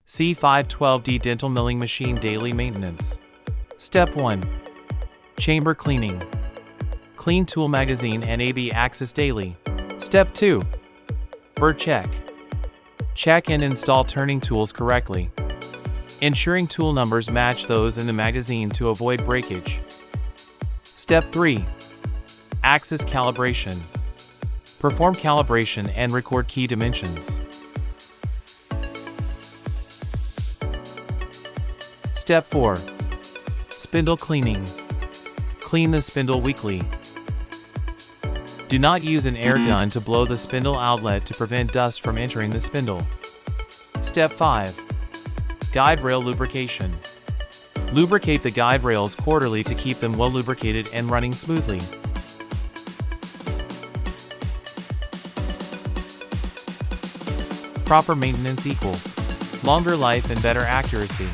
C512D dental milling machine daily maintenance. Step 1. Chamber cleaning. Clean tool magazine and AB axis daily. Step 2. Burr check. Check and install turning tools correctly, ensuring tool numbers match those in the magazine to avoid breakage. Step 3. Axis calibration. Perform calibration and record key dimensions. Step 4. Spindle cleaning. Clean the spindle weekly. Do not use an air gun to blow the spindle outlet to prevent dust from entering the spindle. Step 5. Guide rail lubrication. Lubricate the guide rails quarterly to keep them well lubricated and running smoothly. Proper maintenance equals longer life and better accuracy.